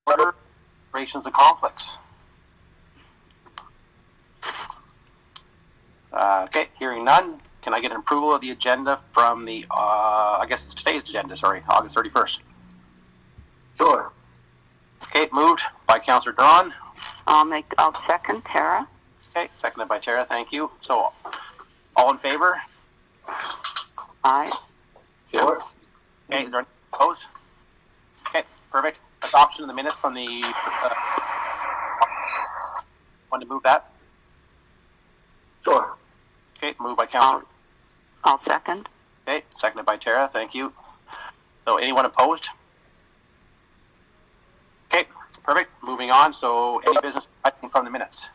order, operations and conflicts. Okay, hearing none. Can I get an approval of the agenda from the, I guess it's today's agenda, sorry, August 31st? Sure. Okay, moved by Councillor Drawn. I'll second, Tara. Okay, seconded by Tara, thank you. So, all in favor? Aye. Sure. Okay, is there any opposed? Okay, perfect. Adoption of the minutes from the, want to move that? Sure. Okay, moved by Councillor. I'll second. Okay, seconded by Tara, thank you. So, anyone opposed? Okay, perfect. Moving on. So, any business from the minutes?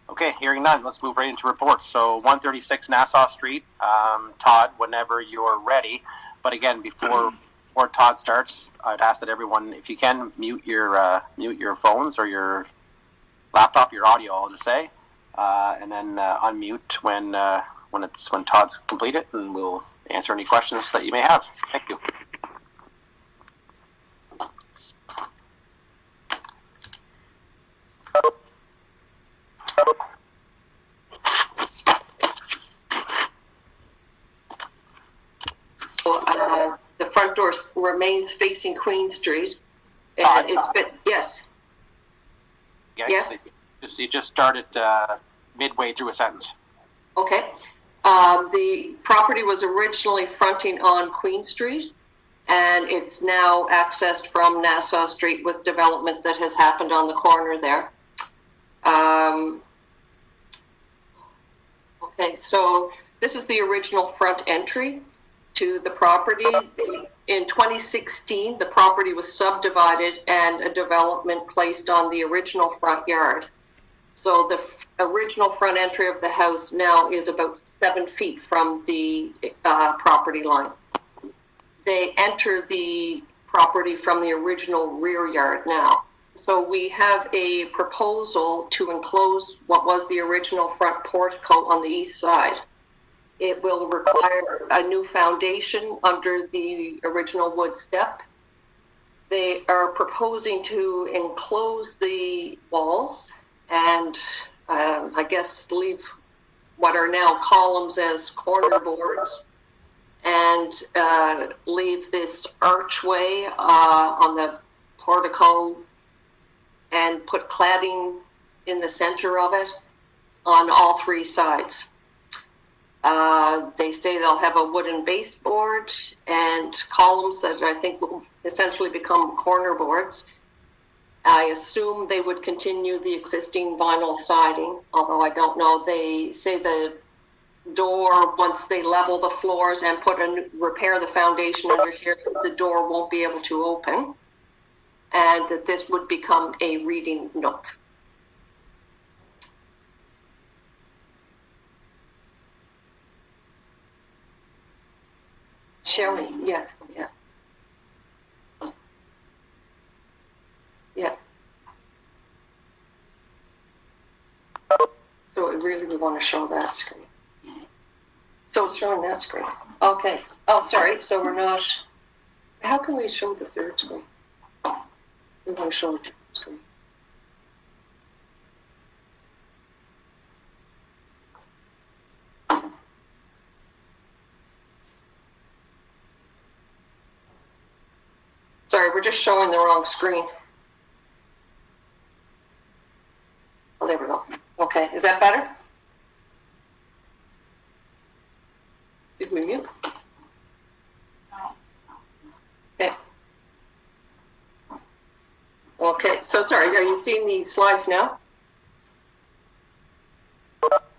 Okay, hearing none. Let's move right into reports. So, 136 Nassau Street. Todd, whenever you're ready. But again, before Todd starts, I'd ask that everyone, if you can, mute your phones or your laptop, your audio, I'll just say, and then unmute when Todd's completed, and we'll answer any questions that you may have. Thank you. The front door remains facing Queen Street, and it's been, yes. Yes. You just started midway through a sentence. Okay. The property was originally fronting on Queen Street, and it's now accessed from Nassau Street with development that has happened on the corner there. Okay, so this is the original front entry to the property. In 2016, the property was subdivided and a development placed on the original front yard. So the original front entry of the house now is about 7 feet from the property line. They enter the property from the original rear yard now. So we have a proposal to enclose what was the original front portico on the east side. It will require a new foundation under the original wood step. They are proposing to enclose the walls and I guess leave what are now columns as corner boards, and leave this archway on the portico and put cladding in the center of it on all three sides. They say they'll have a wooden baseboard and columns that I think will essentially become corner boards. I assume they would continue the existing vinyl siding, although I don't know. They say the door, once they level the floors and repair the foundation under here, the door won't be able to open, and that this would become a reading nook. Sherry, yeah. So we want to show that screen. So it's showing that screen. Okay. Oh, sorry. So we're not. How can we show the third screen? We want to show a different screen. Sorry, we're just showing the wrong screen. Oh, there we go. Okay, is that better? Did we mute? Okay. Okay, so sorry, are you seeing the slides now?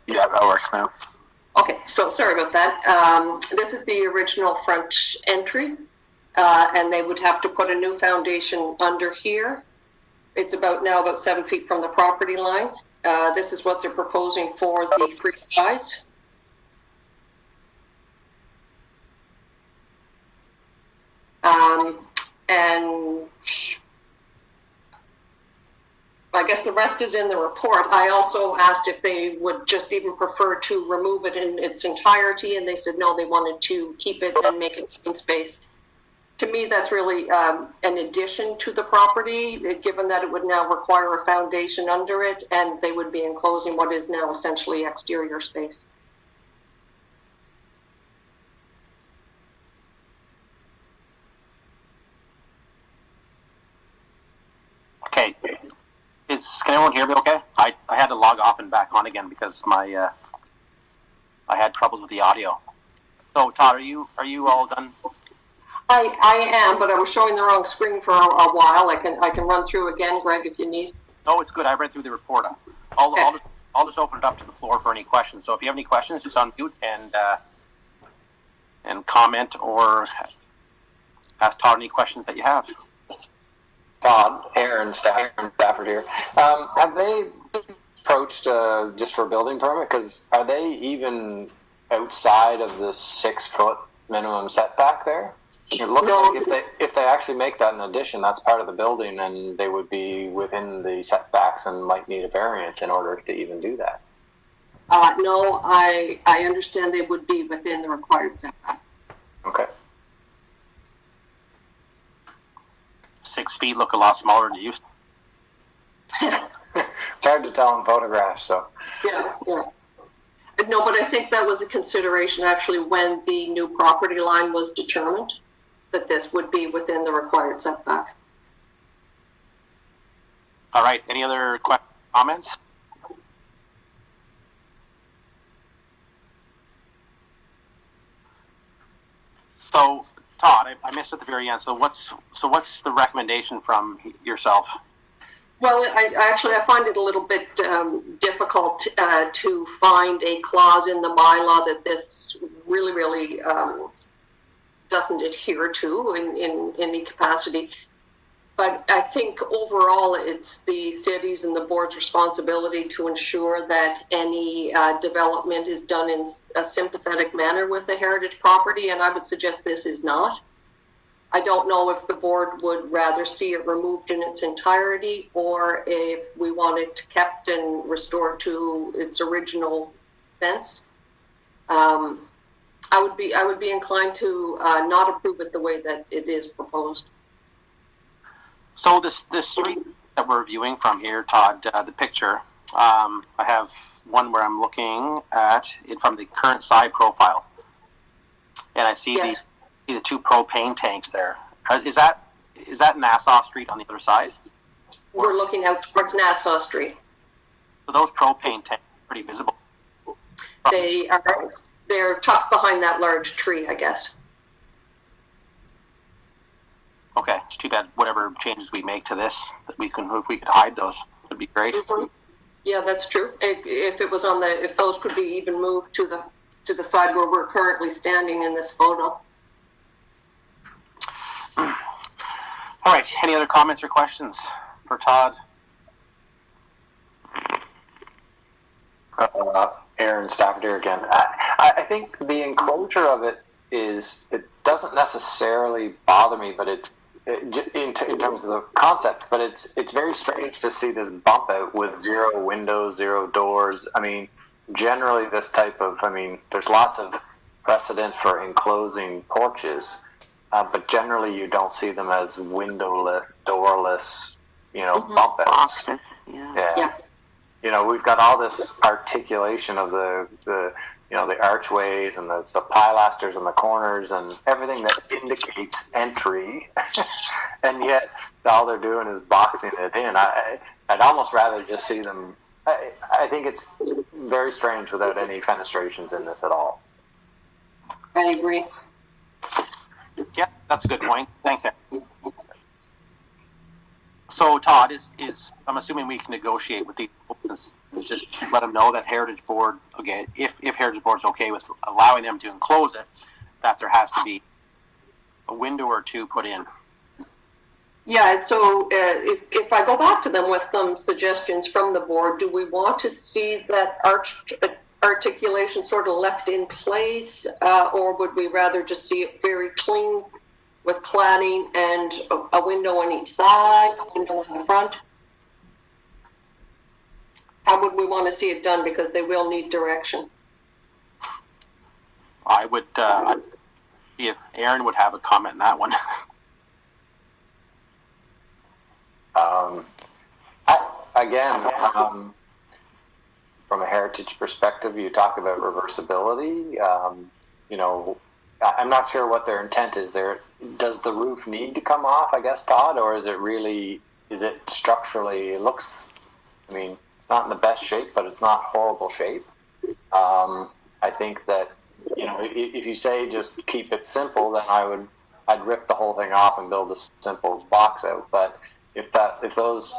Yeah, that works now. Okay, so sorry about that. This is the original front entry, and they would have to put a new foundation under here. It's about 7 feet from the property line. This is what they're proposing for the three sides. And I guess the rest is in the report. I also asked if they would just even prefer to remove it in its entirety, and they said no, they wanted to keep it and make it open space. To me, that's really an addition to the property, given that it would now require a foundation under it, and they would be enclosing what is now essentially exterior space. Okay. Can everyone hear me okay? I had to log off and back on again because I had troubles with the audio. So Todd, are you all done? I am, but I was showing the wrong screen for a while. I can run through again, Greg, if you need. No, it's good. I read through the report. I'll just open it up to the floor for any questions. So if you have any questions, just unmute and comment or ask Todd any questions that you have. Todd, Aaron Stafford here. Have they approached just for a building permit? Because are they even outside of the 6 foot minimum setback there? It looks like if they actually make that an addition, that's part of the building, and they would be within the setbacks and might need a variance in order to even do that. No, I understand they would be within the required setback. Okay. 6 feet look a lot smaller than they used to. It's hard to tell in photographs, so. Yeah. No, but I think that was a consideration actually when the new property line was determined, that this would be within the required setback. All right. Any other comments? So, Todd, I missed at the very end. So what's the recommendation from yourself? Well, I find it a little bit difficult to find a clause in the bylaw that this really doesn't adhere to in any capacity. But I think overall it's the city's and the board's responsibility to ensure that any development is done in a sympathetic manner with the heritage property, and I would suggest this is not. I don't know if the board would rather see it removed in its entirety, or if we want it kept and restored to its original sense. I would be inclined to not approve it the way that it is proposed. So this street that we're viewing from here, Todd, the picture, I have one where I'm looking at it from the current side profile, and I see Yes. the 2 propane tanks there. Is that Nassau Street on the other side? We're looking out towards Nassau Street. So those propane tanks are pretty visible. They're tucked behind that large tree, I guess. Okay, it's too bad. Whatever changes we make to this, that if we could hide those, would be great. Mm-hmm. Yeah, that's true. If those could be even moved to the side where we're currently standing in this photo. All right. Any other comments or questions for Todd? Aaron Stafford here again. I think the enclosure of it doesn't necessarily bother me, but it's in terms of the concept, but it's very strange to see this bump out with 0 windows, 0 doors. I mean, generally this type of, there's lots of precedent for enclosing porches, but generally you don't see them as windowless, doorless, bump outs. Office, yeah. Yeah. We've got all this articulation of the archways and the pilasters and the corners and everything that indicates entry, and yet all they're doing is boxing it in. I'd almost rather just see them. I think it's very strange without any fenestrations in this at all. I agree. Yeah, that's a good point. Thanks, Aaron. So, Todd, I'm assuming we can negotiate with the just let them know that Heritage Board, okay, if Heritage Board's okay with allowing them to enclose it, that there has to be a window or 2 put in. Yeah, so if I go back to them with some suggestions from the board, do we want to see that articulation sort of left in place, or would we rather just see it very clean with cladding and a window on each side, a window in the front? How would we want to see it done, because they will need direction? I would see if Aaron would have a comment on that one. From a heritage perspective, you talk about reversibility. I'm not sure what their intent is there. Does the roof need to come off, I guess, Todd, or is it structurally, it looks, it's not in the best shape, but it's not horrible shape. I think that, if you say just keep it simple, then I'd rip the whole thing off and build a simple box out. But if those,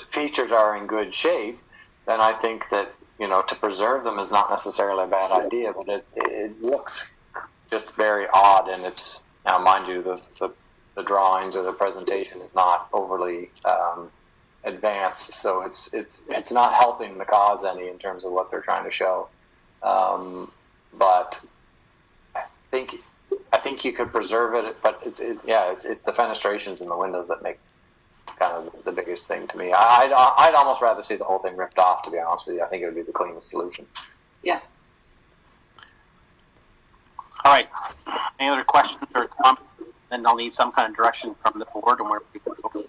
features are in good shape, then I think that, to preserve them is not necessarily a bad idea, but it looks just very odd, and it's, now mind you, the drawings or the presentation is not overly advanced, so it's not helping the cause any in terms of what they're trying to show. But I think you could preserve it, but it's the fenestrations in the windows that make kind of the biggest thing to me. I'd almost rather see the whole thing ripped off, to be honest with you. I think it would be the cleanest solution. Yeah. All right. Any other questions or comments? Then I'll need some kind of direction from the board on where we can go.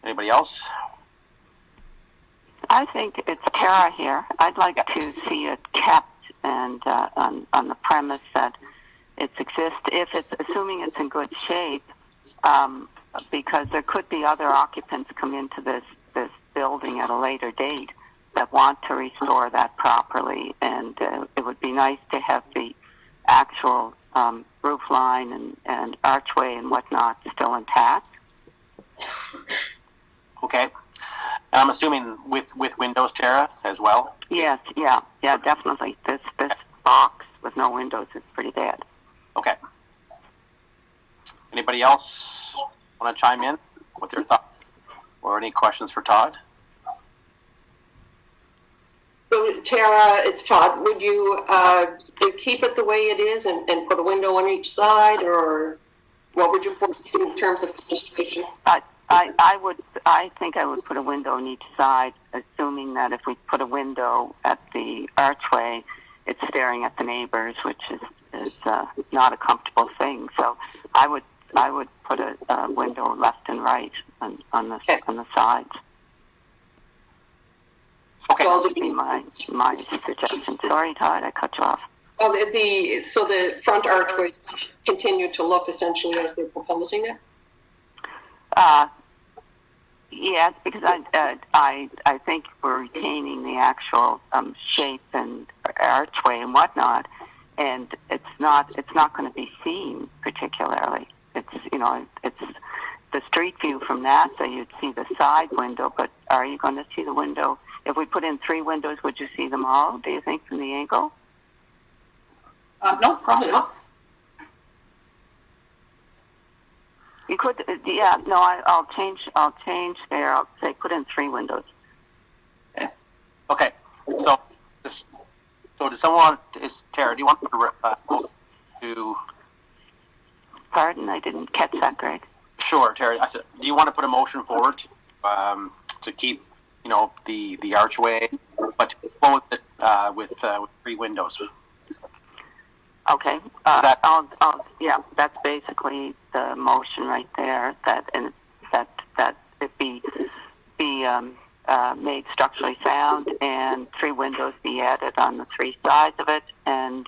Anybody else? I think it's Tara here. I'd like to see it kept and on the premise that it exists, if it's assuming it's in good shape, because there could be other occupants come into this building at a later date that want to restore that properly, and it would be nice to have the actual roof line and archway and whatnot still intact. Okay. I'm assuming with windows, Tara, as well? Yes, yeah, definitely. This box with no windows is pretty bad. Okay. Anybody else want to chime in with their thoughts or any questions for Todd? So, Tara, it's Todd. Would you keep it the way it is and put a window on each side, or what would you foresee in terms of fenestration? I think I would put a window on each side, assuming that if we put a window at the archway, it's staring at the neighbors, which is not a comfortable thing. So I would put a window left and right on the sides. Okay. That would be my suggestion. Sorry, Todd, I cut you off. Well, so the front archways continue to look essentially as they're proposing it? Yes, because I think we're retaining the actual shape and archway and whatnot, and it's not going to be seen particularly. It's the street view from NASA. You'd see the side window, but are you going to see the window? If we put in 3 windows, would you see them all? Do you think from the angle? No, probably not. You could, yeah. No, I'll change there. I'll say put in 3 windows. Okay. So does someone? Tara? Do you want to? Pardon, I didn't catch that, Greg. Sure, Tara. I said, do you want to put a motion forward to keep the archway, but to close it with 3 windows? Okay. Yeah, that's basically the motion right there. That it be made structurally sound, and 3 windows be added on the 3 sides of it, and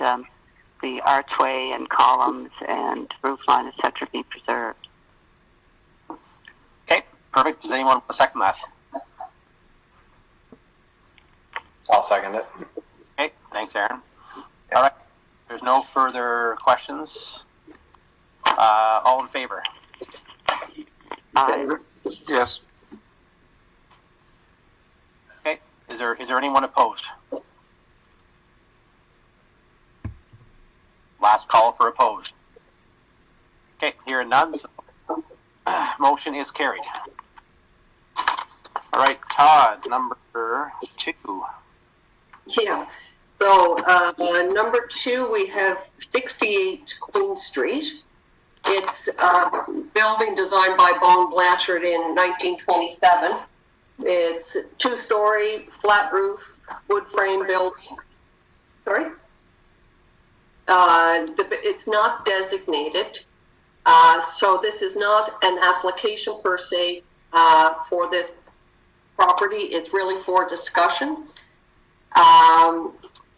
the archway and columns and roof line, etc., be preserved. Okay, perfect. Does anyone want to second that? I'll second it. Okay, thanks, Aaron. All right. There's no further questions. All in favor? Yes. Okay. Is there anyone opposed? Last call for opposed. Okay, hearing none. So, motion is carried. All right, Todd, number 2. Yeah. So number 2, we have 68 Queen Street. It's a building designed by Bone Blanchard in 1927. It's 2-story, flat roof, wood frame building. Sorry? It's not designated. So this is not an application per se for this property. It's really for discussion.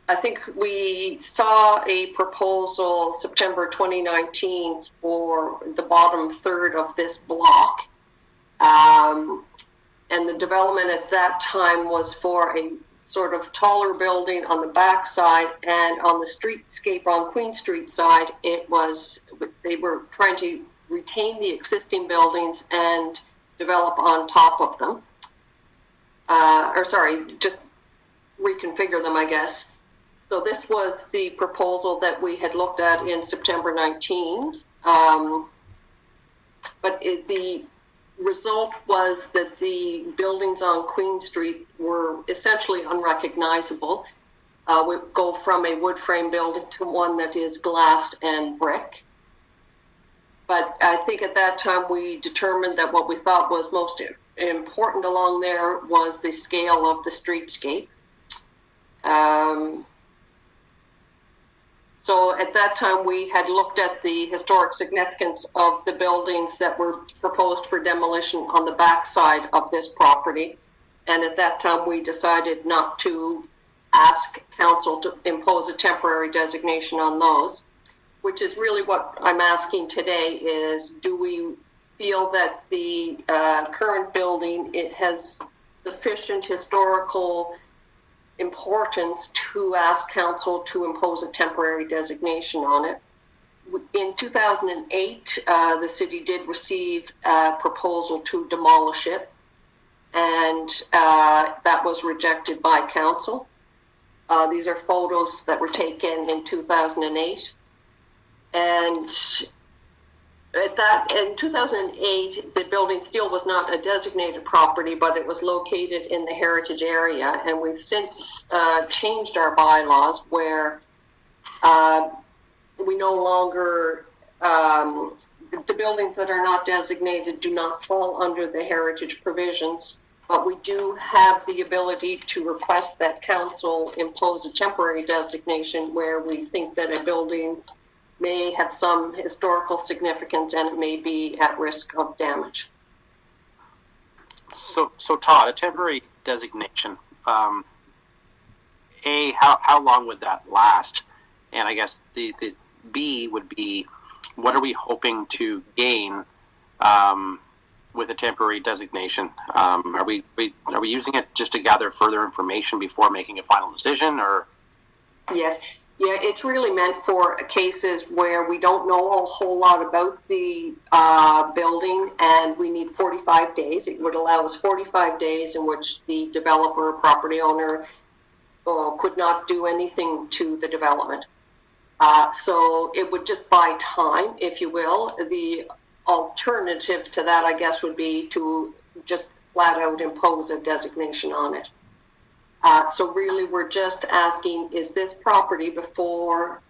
I think we saw a proposal September 2019 for the bottom third of this block. And the development at that time was for a sort of taller building on the back side, and on the streetscape on Queen Street side, they were trying to retain the existing buildings and develop on top of them. Just reconfigure them, I guess. So this was the proposal that we had looked at in September 19. But the result was that the buildings on Queen Street were essentially unrecognizable. We go from a wood frame building to one that is glass and brick. But I think at that time we determined that what we thought was most important along there was the scale of the streetscape. So at that time, we had looked at the historic significance of the buildings that were proposed for demolition on the back side of this property. And at that time, we decided not to ask council to impose a temporary designation on those, which is really what I'm asking today is, do we feel that the current building, it has sufficient historical importance to ask council to impose a temporary designation on it? In 2008, the city did receive a proposal to demolish it, and that was rejected by council. These are photos that were taken in 2008, and in 2008, the building still was not a designated property, but it was located in the heritage area. And we've since changed our bylaws where we no longer, the buildings that are not designated do not fall under the heritage provisions, but we do have the ability to request that council impose a temporary designation where we think that a building may have some historical significance and it may be at risk of damage. So Todd, a temporary designation, how long would that last? And I guess the B would be, what are we hoping to gain with a temporary designation? Are we using it just to gather further information before making a final decision, or? Yes. Yeah, it's really meant for cases where we don't know a whole lot about the building and we need 45 days. It would allow us 45 days in which the developer or property owner could not do anything to the development. So it would just buy time, if you will. The alternative to that, I guess, would be to just flat out impose a designation on it. So really, we're just asking, is this property, before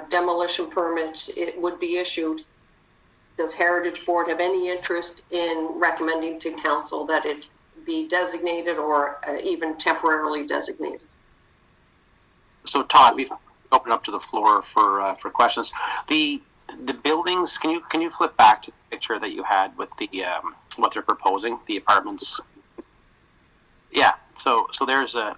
demolition permit it would be issued, does Heritage Board have any interest in recommending to council that it be designated or even temporarily designated? So Todd, we've opened up to the floor for questions. The buildings, can you flip back to the picture that you had with the what they're proposing, the apartments? Yeah. So there's the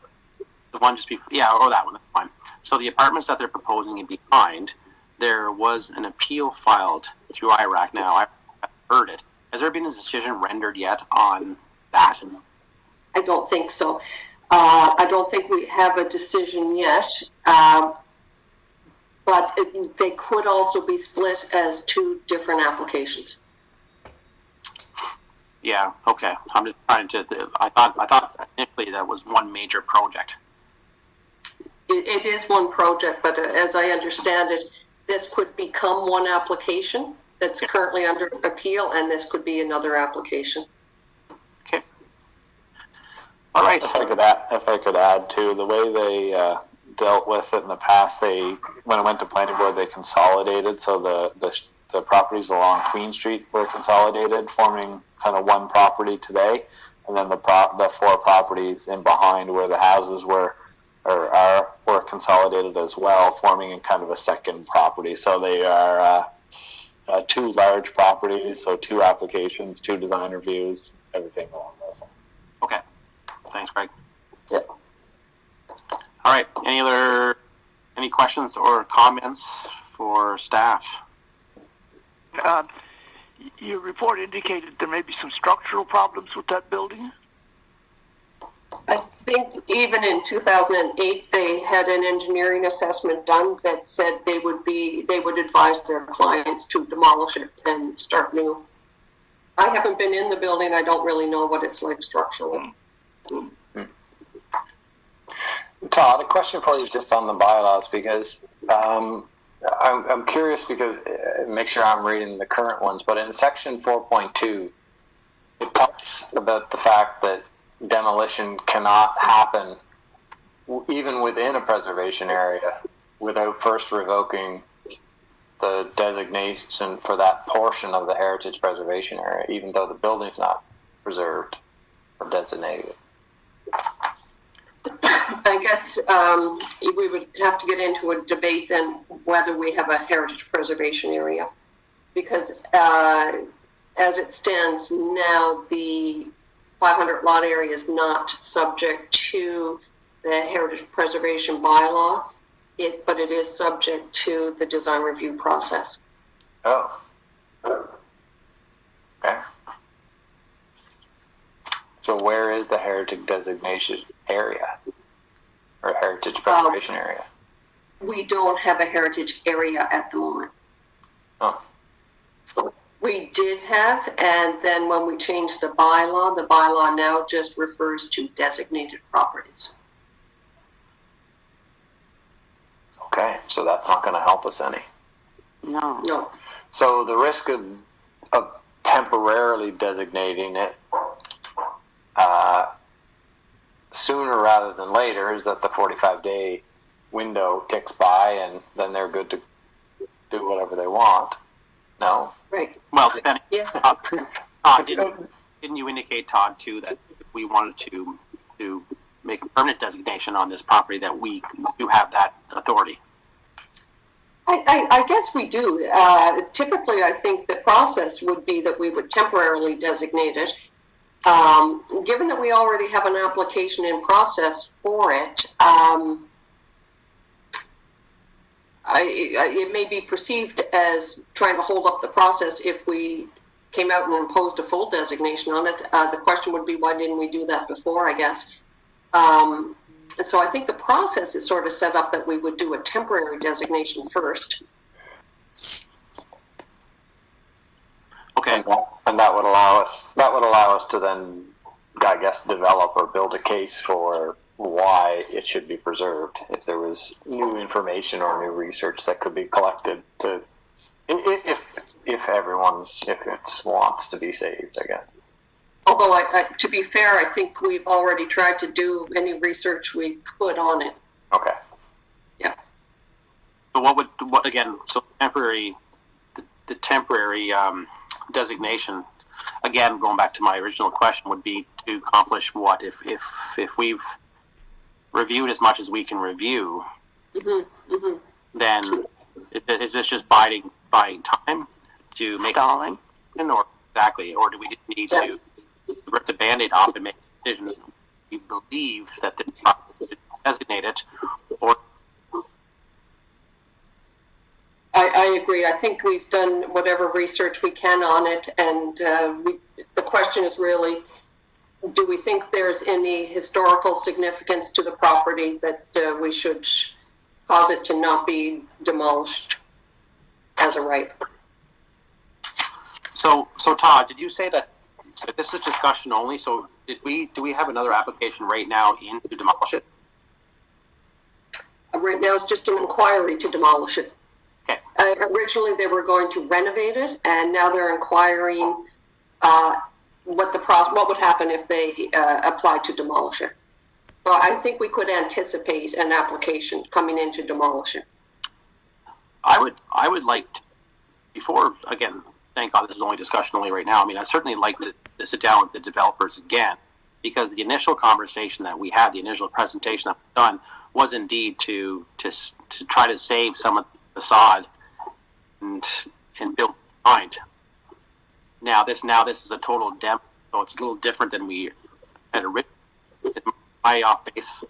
one just before, that one, that's fine. So the apartments that they're proposing in behind, there was an appeal filed through IRAC. Now, I haven't heard it. Has there been a decision rendered yet on that? I don't think so. I don't think we have a decision yet, but they could also be split as two different applications. Yeah, okay. I'm just trying to, I thought initially that was one major project. It is one project, but as I understand it, this could become one application that's currently under appeal, and this could be another application. Okay. All right. If I could add to the way they dealt with it in the past, when it went to planning board, they consolidated. So the properties along Queen Street were consolidated, forming kind of one property today, and then the four properties in behind where the houses were consolidated as well, forming in kind of a second property. So they are two large properties, so two applications, two design reviews, everything along those lines. Okay. Thanks, Greg. Yeah. All right. Any questions or comments for staff? Your report indicated there may be some structural problems with that building. I think even in 2008, they had an engineering assessment done that said they would advise their clients to demolish it and start new. I haven't been in the building. I don't really know what it's like structurally. Todd, a question for you just on the bylaws, because I'm curious, because make sure I'm reading the current ones, but in section 4.2, it talks about the fact that demolition cannot happen even within a preservation area without first revoking the designation for that portion of the heritage preservation area, even though the building's not preserved or designated. I guess we would have to get into a debate then whether we have a heritage preservation area, because as it stands now, the 500 lot area is not subject to the heritage preservation bylaw, but it is subject to the design review process. Oh. Okay. So where is the heritage designation area or heritage preservation area? We don't have a heritage area at the moment. Oh. We did have, and then when we changed the bylaw now just refers to designated properties. Okay, so that's not going to help us any. No. No. So the risk of temporarily designating it sooner rather than later is that the 45-day window ticks by and then they're good to do whatever they want. No? Right. Well, depending. Yes. Didn't you indicate, Todd, too, that if we wanted to make a permanent designation on this property, that we do have that authority? I guess we do. Typically, I think the process would be that we would temporarily designate it. Given that we already have an application in process for it, it may be perceived as trying to hold up the process if we came out and imposed a full designation on it. The question would be, why didn't we do that before, I guess? So I think the process is sort of set up that we would do a temporary designation first. Okay. And that would allow us to then, I guess, develop or build a case for why it should be preserved if there was new information or new research that could be collected to, if it wants to be saved, I guess. Although, to be fair, I think we've already tried to do any research we could on it. Okay. Yeah. So the temporary designation, again, going back to my original question, would be to accomplish what? If we've reviewed as much as we can review, then is this just buying time to make Stalling. or exactly, or do we need to rip the Band-Aid off and make a decision? We believe that the property is designated, or I agree. I think we've done whatever research we can on it, and the question is really, do we think there's any historical significance to the property that we should cause it to not be demolished as a right? So Todd, did you say that this is discussion only? So do we have another application right now in to demolish it? Right now, it's just an inquiry to demolish it. Okay. Originally, they were going to renovate it, and now they're inquiring what would happen if they applied to demolish it. So I think we could anticipate an application coming in to demolish it. I would like to, before, again, thank God this is only discussion only right now. I mean, I'd certainly like to sit down with the developers again, because the initial conversation that we had, the initial presentation that was done, was indeed to try to save some of the facade and build behind. Now this is a total demo, so it's a little different than we had originally. My off base.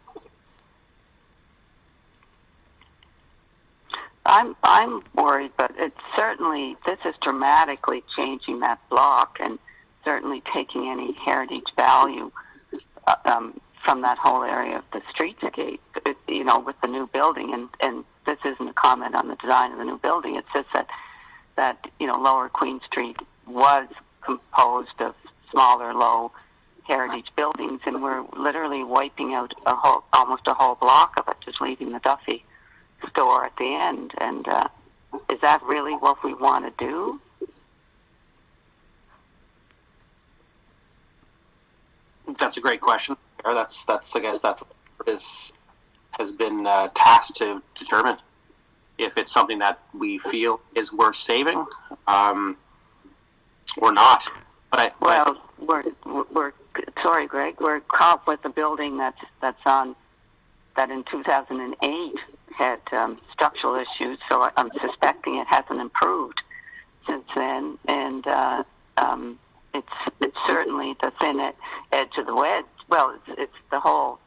I'm worried, but it's certainly, this is dramatically changing that block and certainly taking any heritage value from that whole area of the streetscape, with the new building. And this isn't a comment on the design of the new building. It's just that Lower Queen Street was composed of smaller, low heritage buildings, and we're literally wiping out almost a whole block of it, just leaving the Duffy store at the end. And is that really what we want to do? That's a great question. That's I guess that's what has been tasked to determine if it's something that we feel is worth saving or not. But we're sorry, Greg. We're caught with a building that's on that in 2008 had structural issues, so I'm suspecting it hasn't improved since then. And it's certainly the thin edge of the wedge. Well, it's the whole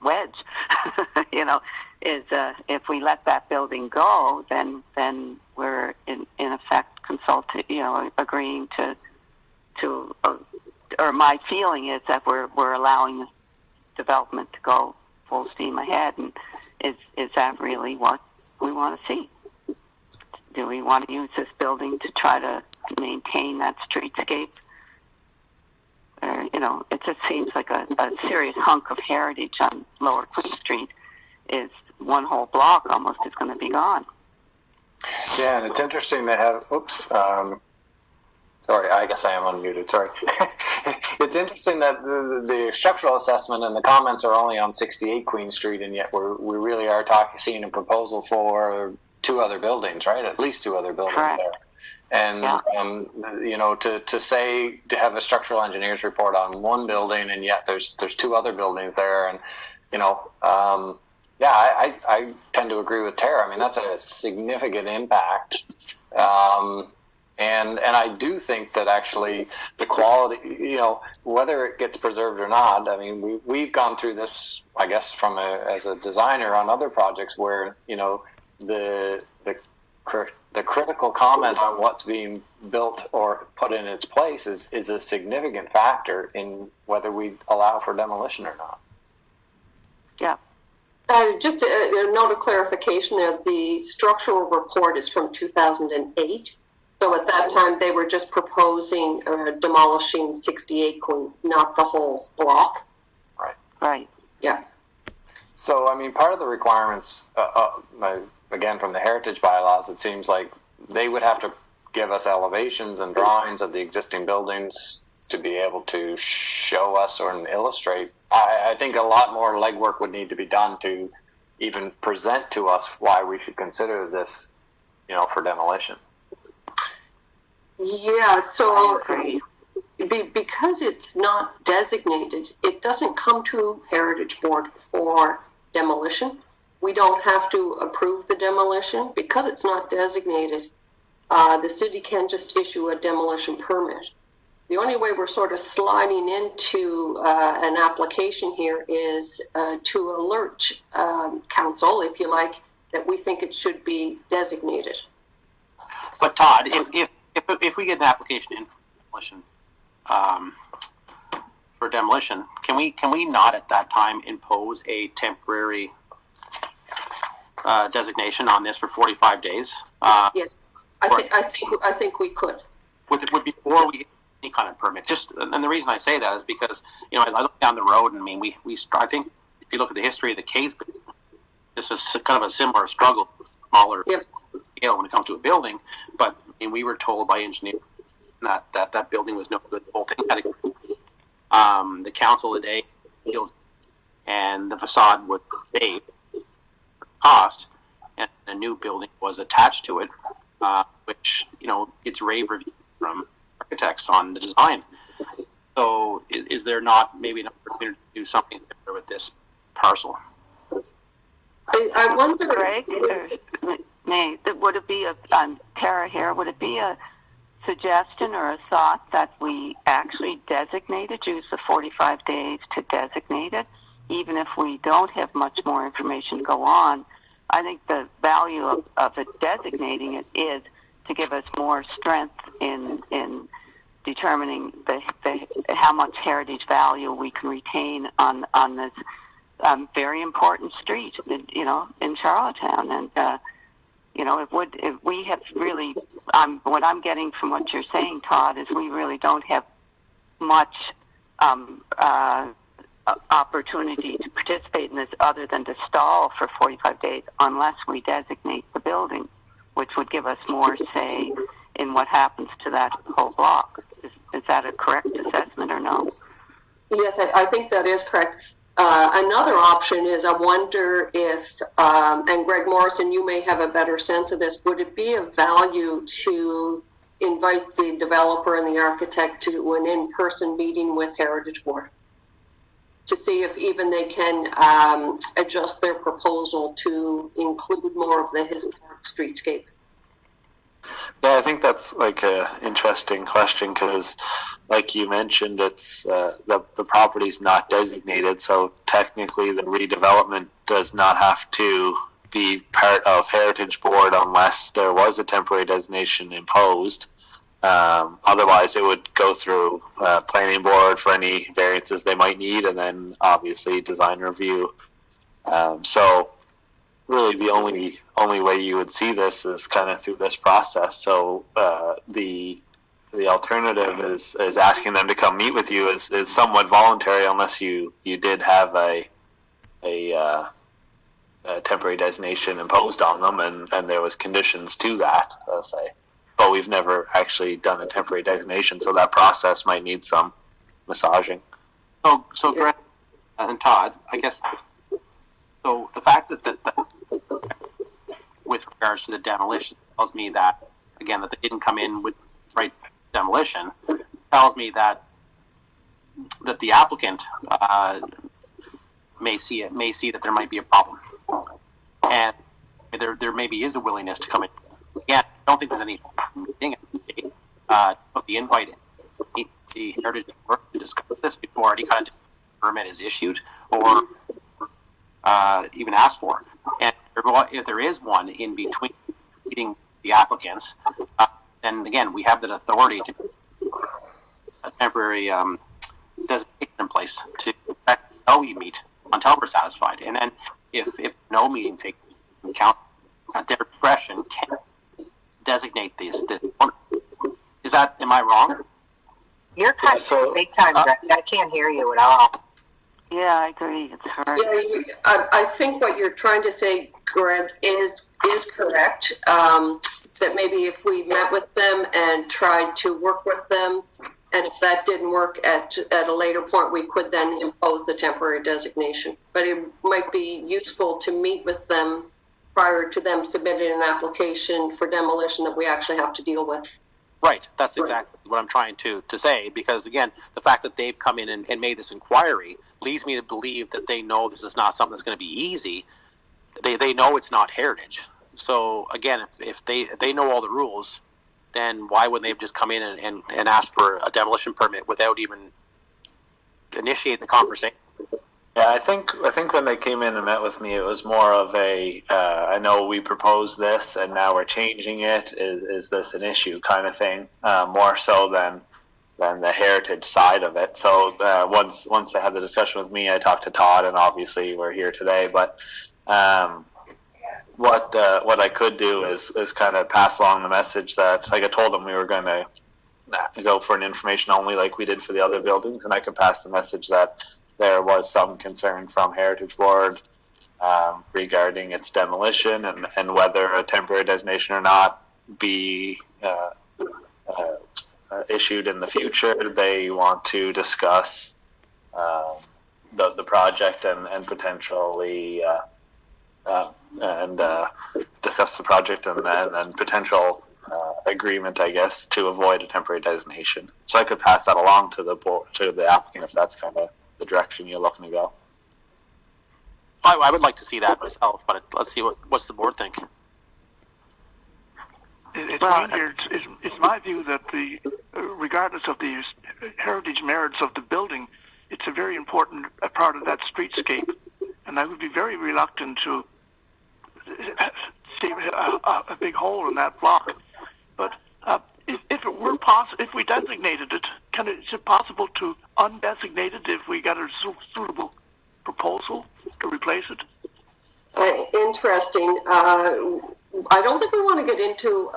wedge. Is if we let that building go, then we're in effect agreeing to or my feeling is that we're allowing the development to go full steam ahead. And is that really what we want to see? Do we want to use this building to try to maintain that streetscape? It just seems like a serious hunk of heritage on Lower Queen Street is one whole block almost is going to be gone. Yeah, and it's interesting they have. Sorry, I guess I am unmuted. Sorry. It's interesting that the structural assessment and the comments are only on 68 Queen Street, and yet we really are seeing a proposal for two other buildings, right? At least two other buildings. Correct. There. And to have a structural engineer's report on one building, and yet there's two other buildings there, and I tend to agree with Tara. I mean, that's a significant impact. And I do think that actually the quality, whether it gets preserved or not, I mean, we've gone through this, I guess, as a designer on other projects where, the critical comment on what's being built or put in its place is a significant factor in whether we allow for demolition or not. Yeah. Just a note of clarification there, the structural report is from 2008. So at that time, they were just proposing demolishing 68 Queen, not the whole block. Right. Yeah. So, I mean, part of the requirements, again, from the heritage bylaws, it seems like they would have to give us elevations and drawings of the existing buildings to be able to show us or illustrate. I think a lot more legwork would need to be done to even present to us why we should consider this, for demolition. Yeah, so because it's not designated, it doesn't come to Heritage Board for demolition. We don't have to approve the demolition. Because it's not designated, the city can just issue a demolition permit. The only way we're sort of sliding into an application here is to alert council, if you like, that we think it should be designated. But Todd, if we get an application in for demolition, can we not at that time impose a temporary designation on this for 45 days? Yes, I think we could. Before we get any kind of permit. And the reason I say that is because I look down the road, and I mean I think if you look at the history of the case, this was kind of a similar struggle, smaller scale when it comes to a building, but. And we were told by engineers that building was no good. The whole thing had to go. The council today feels, and the facade would pay cost, and a new building was attached to it, which gets rave reviews from architects on the design. So, is there not maybe an opportunity to do something similar with this parcel? wonder, Greg, or May, would it be Tara here, would it be a suggestion or a thought that we actually designate it, use the 45 days to designate it, even if we don't have much more information to go on? I think the value of it designating it is to give us more strength in determining how much heritage value we can retain on this very important street, in Charlottetown. And if we have really, what I'm getting from what you're saying, Todd, is we really don't have much opportunity to participate in this other than to stall for 45 days unless we designate the building, which would give us more say in what happens to that whole block. Is that a correct assessment or no? yes, I think that is correct. Another option is, I wonder if, and Greg Morrison, you may have a better sense of this, would it be of value to invite the developer and the architect to an in-person meeting with Heritage Board to see if even they can adjust their proposal to include more of the historic streetscape? Yeah, I think that's like a interesting question because, like you mentioned, it's the property's not designated, so technically the redevelopment does not have to be part of Heritage Board unless there was a temporary designation imposed. Otherwise, it would go through Planning Board for any variances they might need, and then obviously design review. So really the only way you would see this is kind of through this process. So the alternative is asking them to come meet with you is somewhat voluntary unless you did have a temporary designation imposed on them and there was conditions to that, let's say. But we've never actually done a temporary designation, so that process might need some massaging. So Greg and Todd, I guess. So the fact that with regards to the demolition tells me that, again, that they didn't come in with right demolition, tells me that the applicant may see that there might be a problem, and there maybe is a willingness to come in. Again, I don't think there's any thing put the invite in the Heritage Board to discuss this before any kind of permit is issued or even asked for. And if there is one in between meeting the applicants, then again, we have that authority to a temporary designation in place to until we meet, until we're satisfied. And then if no meeting takes account at their discretion, can designate this. Is that, am I wrong? You're kind of big time, Greg. I can't hear you at all. Yeah, I agree. It's hard. Yeah, I think what you're trying to say, Greg, is correct. That maybe if we met with them and tried to work with them, and if that didn't work at a later point, we could then impose the temporary designation. But it might be useful to meet with them prior to them submitting an application for demolition that we actually have to deal with. Right. That's exactly what I'm trying to say, because again, the fact that they've come in and made this inquiry leads me to believe that they know this is not something that's going to be easy. They know it's not heritage. So again, if they know all the rules, then why wouldn't they have just come in and ask for a demolition permit without even initiating the conversation? Yeah, I think when they came in and met with me, it was more of a, I know we proposed this and now we're changing it. Is this an issue kind of thing? More so than the heritage side of it. So once they had the discussion with me, I talked to Todd, and obviously we're here today. But what I could do is kind of pass along the message that, like I told them, we were going to go for an information only, like we did for the other buildings, and I could pass the message that there was some concern from Heritage Board regarding its demolition and whether a temporary designation or not be issued in the future. They want to discuss the project and potentially discuss the project and potential agreement, I guess, to avoid a temporary designation. So I could pass that along to the board, to the applicant, if that's kind of the direction you're looking to go. I would like to see that myself, but let's see what's the board think. It's my view that regardless of the heritage merits of the building, it's a very important part of that streetscape, and I would be very reluctant to see a big hole in that block. But if it were if we designated it, is it possible to undesignate it if we got a suitable proposal to replace it? Interesting. I don't think we want to get into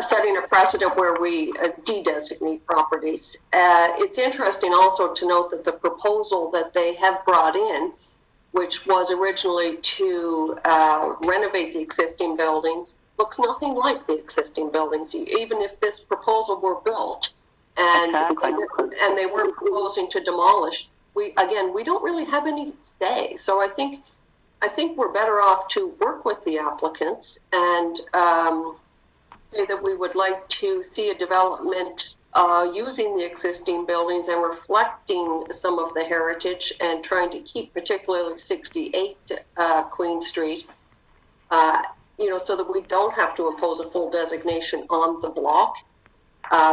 setting a precedent where we de-designate properties. It's interesting also to note that the proposal that they have brought in, which was originally to renovate the existing buildings, looks nothing like the existing buildings, even if this proposal were built and they weren't proposing to demolish. We don't really have any say. So I think we're better off to work with the applicants and say that we would like to see a development using the existing buildings and reflecting some of the heritage and trying to keep particularly 68 Queen Street, so that we don't have to impose a full designation on the block.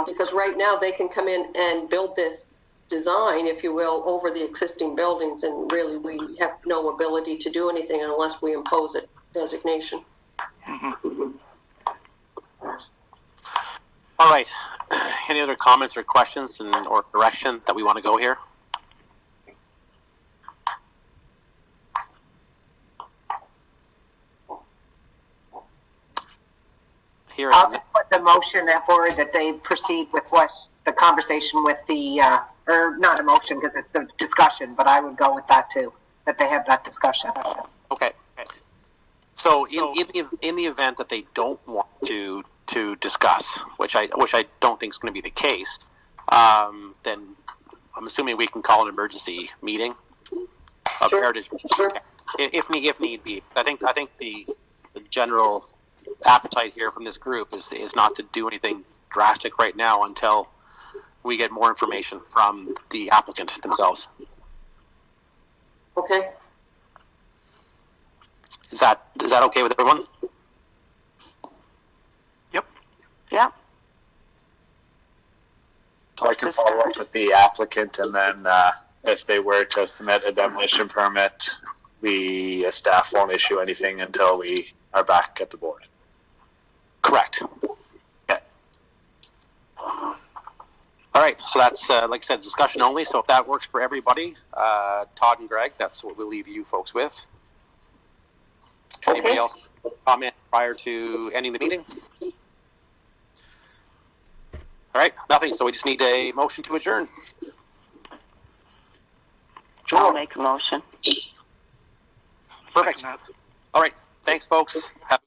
Because right now they can come in and build this design, if you will, over the existing buildings, and really we have no ability to do anything unless we impose a designation. Mm-hmm. All right. Any other comments or questions or direction that we want to go here? Here, I'll just put the motion forward that they proceed with what the conversation with the, or not a motion because it's a discussion, but I would go with that too, that they have that discussion. Okay. So in the event that they don't want to discuss, which I don't think is going to be the case, then I'm assuming we can call an emergency meeting of Sure. Heritage, Sure. if need be. I think the general appetite here from this group is not to do anything drastic right now until we get more information from the applicant themselves. Okay. Is that okay with everyone? Yep. Yeah. So I can follow up with the applicant, and then if they were to submit a demolition permit, we as staff won't issue anything until we are back at the board. Correct. Okay. All right, so that's, like I said, discussion only. So if that works for everybody, Todd and Greg, that's what we'll leave you folks with. Anybody else comment prior to ending the meeting? All right, nothing. So we just need a motion to adjourn. I'll make a motion. Perfect. All right, thanks, folks. Have